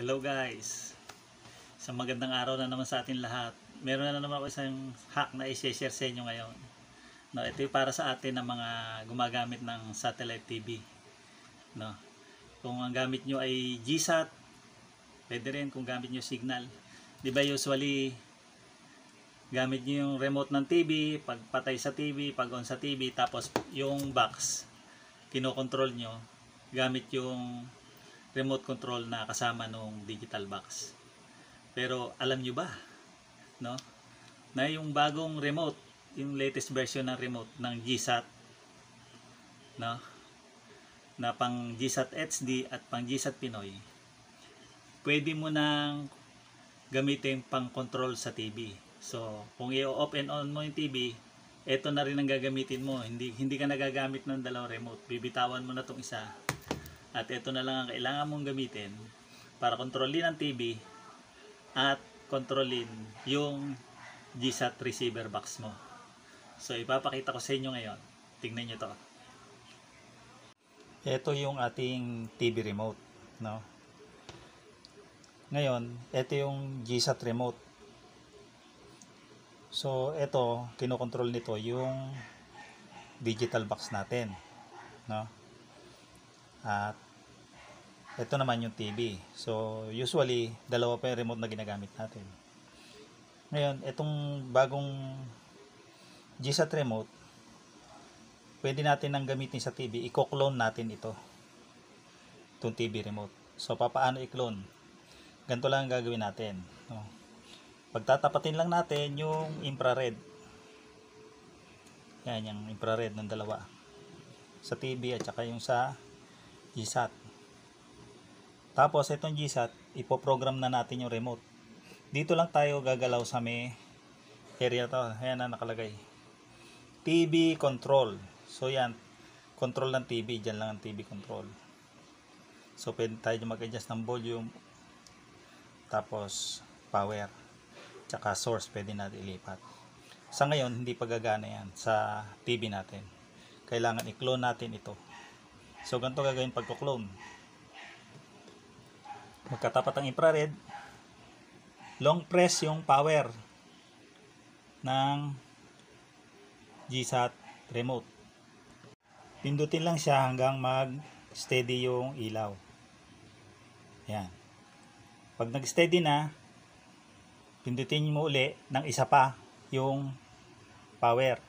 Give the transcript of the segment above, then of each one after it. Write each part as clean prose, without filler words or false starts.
Hello guys! Isang magandang araw na naman sa atin lahat. Meron na naman ako isang hack na i-share sa inyo ngayon. No, ito yung para sa atin ng mga gumagamit ng satellite TV. No, kung ang gamit nyo ay GSAT, pwede rin kung gamit nyo signal. Di ba usually gamit nyo yung remote ng TV, pag patay sa TV, pag on sa TV, tapos yung box, kinokontrol nyo gamit yung remote control na kasama nung digital box. Pero alam nyo ba, no, na yung bagong remote, yung latest version ng remote ng GSAT, no, na pang GSAT HD at pang GSAT Pinoy, pwede mo nang gamitin pang control sa TV. So kung i-off and on mo yung TV, eto na rin ang gagamitin mo. Hindi ka nagagamit ng dalawang remote. Bibitawan mo na tong isa. At ito na lang ang kailangan mong gamitin para kontrolin ang TV at kontrolin yung GSAT receiver box mo. So ipapakita ko sa inyo ngayon. Tingnan nyo to. Ito yung ating TV remote, no? Ngayon, ito yung GSAT remote. So ito, kinokontrol nito yung digital box natin, no? At ito naman yung TV. So usually dalawa pa yung remote na ginagamit natin. Ngayon, itong bagong GSAT remote, pwede natin nang gamitin sa TV. I-clone natin itong TV remote. So papaano i-clone? Ganito lang ang gagawin natin, no? Pagtatapatin lang natin yung infrared. Yan, yung infrared ng dalawa sa TV at saka yung sa GSAT. Tapos itong GSAT, ipoprogram na natin yung remote. Dito lang tayo gagalaw sa may area to. Ayan na nakalagay, TV control. So yan, control ng TV. Diyan lang ang TV control. So pwede tayo mag-adjust ng volume, tapos power, tsaka source pwede natin ilipat. Sa ngayon, hindi pa gagana yan sa TV natin. Kailangan i-clone natin ito. So ganito gagawin pagko-clone. Magkatapat ang infrared, long press yung power ng GSAT remote. Pindutin lang siya hanggang mag-steady yung ilaw. Yan. Pag nag-steady na, pindutin mo uli ng isa pa yung power.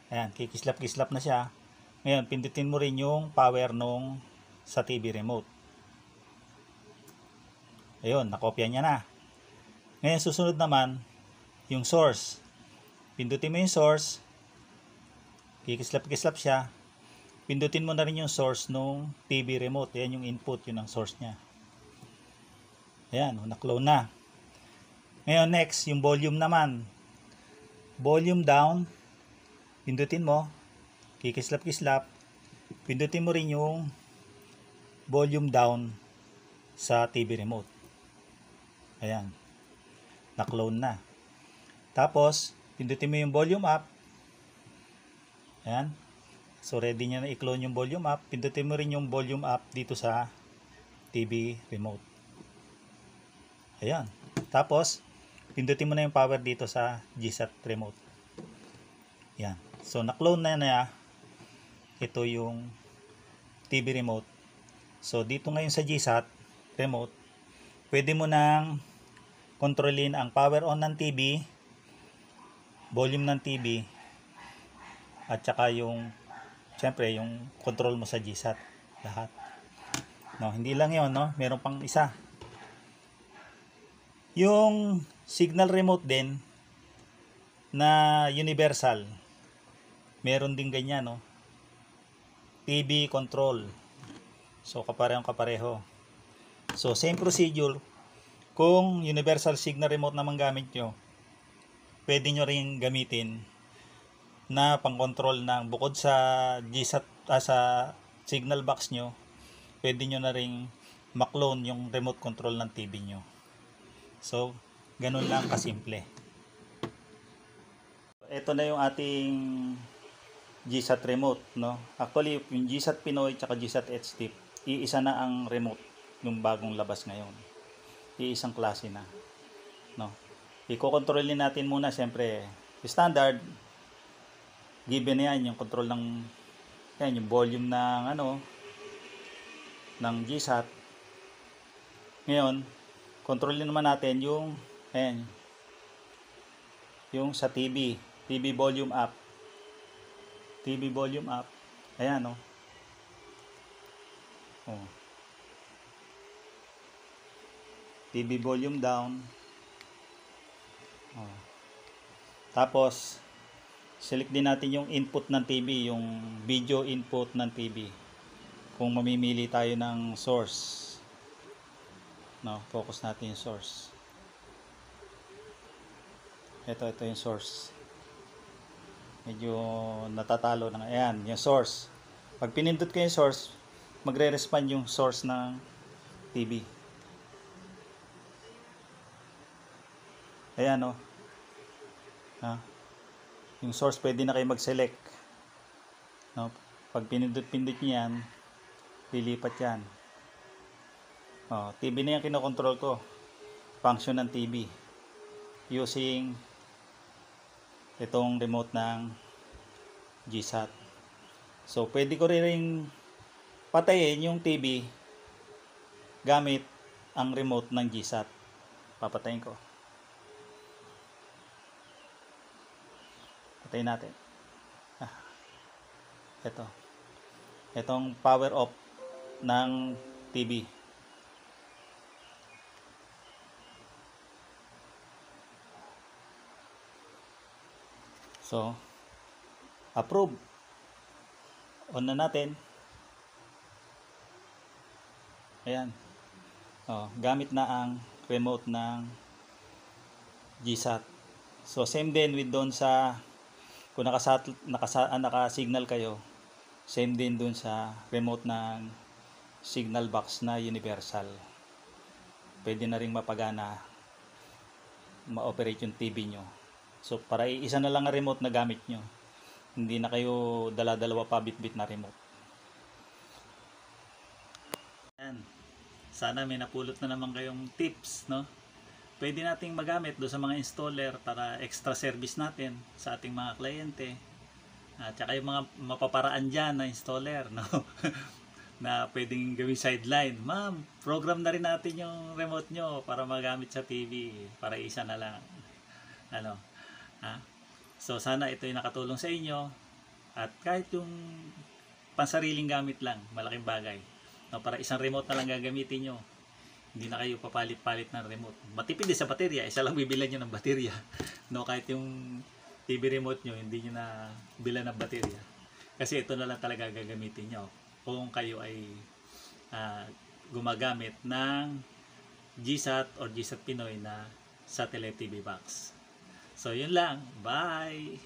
Ayan, kikislap-kislap na siya. Ngayon, pindutin mo rin yung power nung sa TV remote. Ayun, nakopya niya na. Ngayon, susunod naman, yung source. Pindutin mo yung source. Kikislap-kislap siya. Pindutin mo na rin yung source nung TV remote. Ayan yung input, yun ang source niya. Ayan, na-clone na. Ngayon, next, yung volume naman. Volume down. Pindutin mo. Kikislap-kislap. Pindutin mo rin yung volume down sa TV remote. Ayan. Na-clone na. Tapos, pindutin mo yung volume up. Ayan. So, ready niya na i-clone yung volume up. Pindutin mo rin yung volume up dito sa TV remote. Ayan. Tapos, pindutin mo na yung power dito sa GSAT remote. Ayan. So, na-clone na niya. Ito yung TV remote. So, dito ngayon sa GSAT remote, pwede mo nang kontrolin ang power on ng TV, volume ng TV, at saka yung, syempre, yung control mo sa GSAT. Lahat. No, hindi lang yun, no? Meron pang isa. Yung signal remote din na universal, meron din ganyan, no? TV control. So kapareho. So same procedure. Kung universal signal remote naman gamit nyo, pwede nyo rin gamitin na pang-control ng bukod sa GSAT, sa signal box nyo, pwede nyo na rin maklone yung remote control ng TV nyo. So ganun lang kasimple. Ito na yung ating GSAT remote, no? Actually, yung GSAT Pinoy at GSAT HD, iisa na ang remote. yung bagong labas ngayon. Iisang klase na, no? Iko-kontrolin natin muna siyempre standard, given na yan yung control ng yan, yung volume ng ng GSAT. Ngayon, kontrolin naman natin yung ayan, yung sa TV volume up. TV volume up. Ayan, no. Oh. TV volume down. Oh. Tapos select din natin yung input ng TV, yung video input ng TV. Kung mamimili tayo ng source. No, focus natin yung source. Ito yung source. Medyo natatalo na. Ayan, yung source. Pag pinindot ko yung source, magre-respond yung source ng TV. Ayan, no. Yung source, pwede na kayo mag-select. No? Pag pinindot-pindot nyo yan, lilipat yan. TV na yung kinokontrol ko. Function ng TV. Using itong remote ng GSAT. So, pwede ko rin patayin yung TV gamit ang remote ng GSAT. Papatayin ko. Patayin natin. Itong power off ng TV. So, approve. On na natin. Ayan. Gamit na ang remote ng GSAT. So, same din with doon sa kung naka-signal kayo, same din doon sa remote ng signal box na universal. Pwede na ring mapagana, ma-operate yung TV nyo. So, para isa na lang ang remote na gamit nyo. Hindi na kayo dala-dalawa pa bit-bit na remote. Yan. Sana may napulot na naman kayong tips, no? Pwede nating magamit doon sa mga installer para extra service natin sa ating mga kliyente. At saka yung mga mapaparaan dyan na installer, no? Na pwedeng gawing sideline. Ma'am, program na rin natin yung remote nyo para magamit sa TV. Para isa na lang. So sana ito ay nakatulong sa inyo at kahit yung pansariling gamit lang, malaking bagay, no, para isang remote na lang gagamitin nyo, hindi na kayo papalit-palit ng remote. Matipid din sa baterya, isa lang bibilan nyo ng baterya, no, kahit yung TV remote nyo hindi nyo na bilan ng baterya kasi ito na lang talaga gagamitin nyo kung kayo ay gumagamit ng GSAT or GSAT Pinoy na satellite TV box. So, yun lang. Bye!